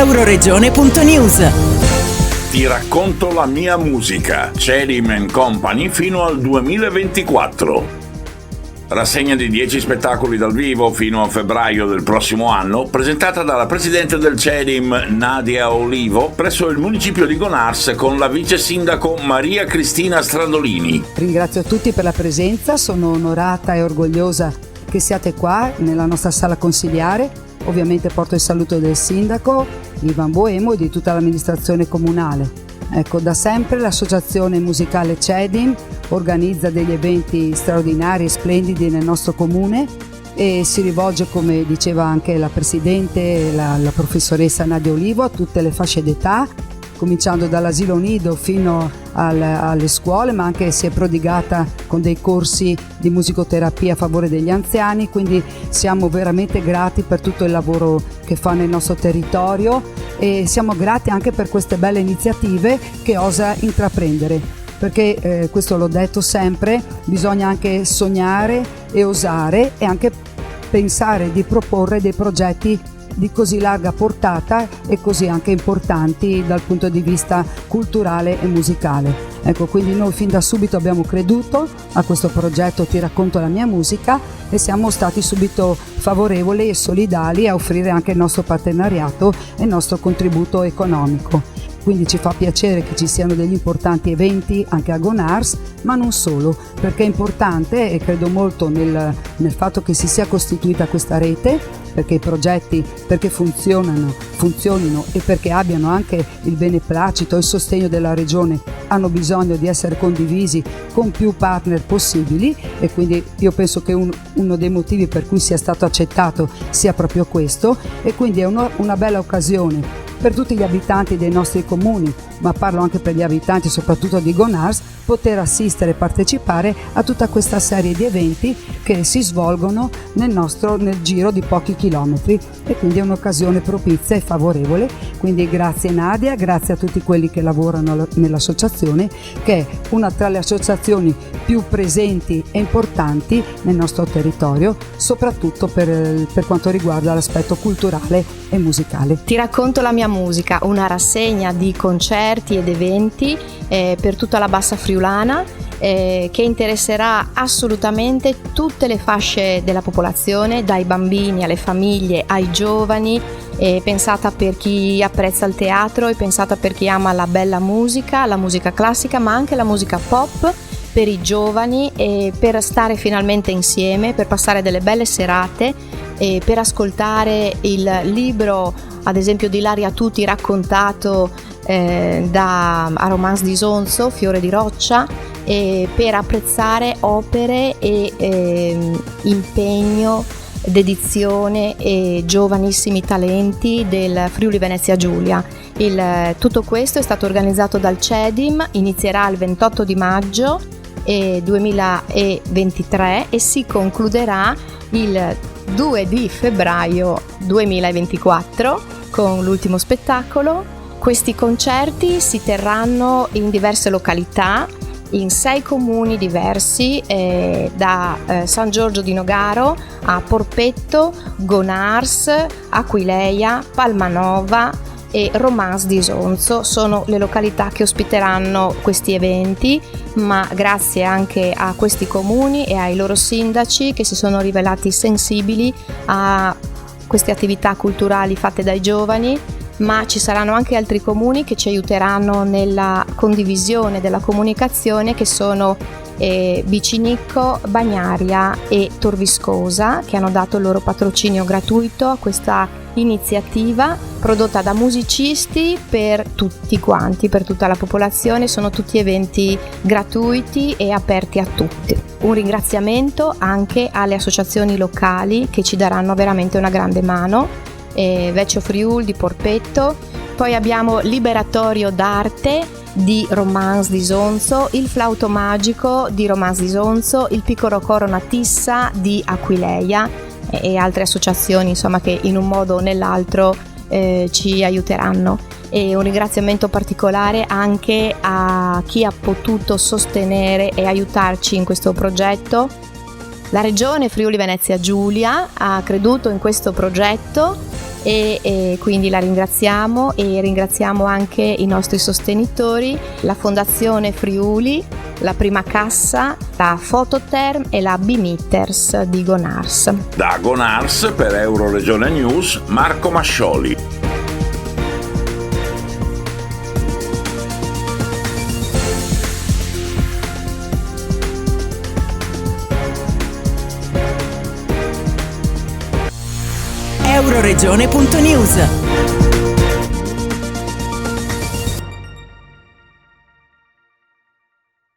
Euroregione.news. Ti racconto la mia musica, CEDIM & Company fino al 2024. Rassegna di 10 spettacoli dal vivo fino a febbraio del prossimo anno, presentata dalla presidente del CEDIM Nadia Olivo presso il municipio di Gonars con la vice sindaco Maria Cristina Stradolini. Ringrazio tutti per la presenza, sono onorata e orgogliosa che siate qua nella nostra sala consiliare. Ovviamente porto il saluto del sindaco Ivan Boemo e di tutta l'amministrazione comunale. Ecco, da sempre l'associazione musicale CEDIM organizza degli eventi straordinari e splendidi nel nostro comune e si rivolge, come diceva anche la presidente, la professoressa Nadia Olivo, a tutte le fasce d'età, cominciando dall'asilo nido fino alle scuole, ma anche si è prodigata con dei corsi di musicoterapia a favore degli anziani, quindi siamo veramente grati per tutto il lavoro che fa nel nostro territorio e siamo grati anche per queste belle iniziative che osa intraprendere, perché questo l'ho detto sempre, bisogna anche sognare e osare e anche pensare di proporre dei progetti di così larga portata e così anche importanti dal punto di vista culturale e musicale. Ecco, quindi noi fin da subito abbiamo creduto a questo progetto Ti racconto la mia musica e siamo stati subito favorevoli e solidali a offrire anche il nostro partenariato e il nostro contributo economico. Quindi ci fa piacere che ci siano degli importanti eventi anche a Gonars, ma non solo, perché è importante e credo molto nel fatto che si sia costituita questa rete, perché i progetti, perché funzionino e perché abbiano anche il beneplacito e il sostegno della regione, hanno bisogno di essere condivisi con più partner possibili e quindi io penso che uno dei motivi per cui sia stato accettato sia proprio questo e quindi è una bella occasione per tutti gli abitanti dei nostri comuni, ma parlo anche per gli abitanti soprattutto di Gonars, poter assistere e partecipare a tutta questa serie di eventi che si svolgono nel giro di pochi chilometri e quindi è un'occasione propizia e favorevole. Quindi grazie Nadia, grazie a tutti quelli che lavorano nell'associazione, che è una tra le associazioni più presenti e importanti nel nostro territorio, soprattutto per quanto riguarda l'aspetto culturale e musicale. Ti racconto la mia musica, una rassegna di concerti ed eventi per tutta la Bassa Friulana che interesserà assolutamente tutte le fasce della popolazione, dai bambini alle famiglie ai giovani. È pensata per chi apprezza il teatro, è pensata per chi ama la bella musica, la musica classica, ma anche la musica pop, per i giovani e per stare finalmente insieme, per passare delle belle serate e per ascoltare il libro, ad esempio, di Ilaria Tuti raccontato da A Romance di Sonzo, Fiore di Roccia, e per apprezzare opere e impegno, dedizione e giovanissimi talenti del Friuli Venezia Giulia. Tutto questo è stato organizzato dal CEDIM, inizierà il 28 di maggio 2023 e si concluderà il 2 di febbraio 2024 con l'ultimo spettacolo. Questi concerti si terranno in diverse località, in 6 comuni diversi, da San Giorgio di Nogaro a Porpetto, Gonars, Aquileia, Palmanova e Romance di Sonzo. Sono le località che ospiteranno questi eventi, ma grazie anche a questi comuni e ai loro sindaci che si sono rivelati sensibili a queste attività culturali fatte dai giovani, ma ci saranno anche altri comuni che ci aiuteranno nella condivisione della comunicazione, che sono Bicinicco, Bagnaria e Torviscosa, che hanno dato il loro patrocinio gratuito a questa iniziativa prodotta da musicisti per tutti quanti, per tutta la popolazione. Sono tutti eventi gratuiti e aperti a tutti. Un ringraziamento anche alle associazioni locali che ci daranno veramente una grande mano, Vecchio Friul di Porpetto, poi abbiamo Liberatorio d'Arte di Romance di Sonzo, il Flauto Magico di Romance di Sonzo, il Piccolo Coro Natissa di Aquileia e altre associazioni, insomma, che in un modo o nell'altro ci aiuteranno. E un ringraziamento particolare anche a chi ha potuto sostenere e aiutarci in questo progetto. La Regione Friuli Venezia Giulia ha creduto in questo progetto e quindi la ringraziamo e ringraziamo anche i nostri sostenitori, la Fondazione Friuli, la Prima Cassa, la Phototerm e la B-Meters di Gonars. Da Gonars per Euroregione News, Marco Mascioli. Euroregione.news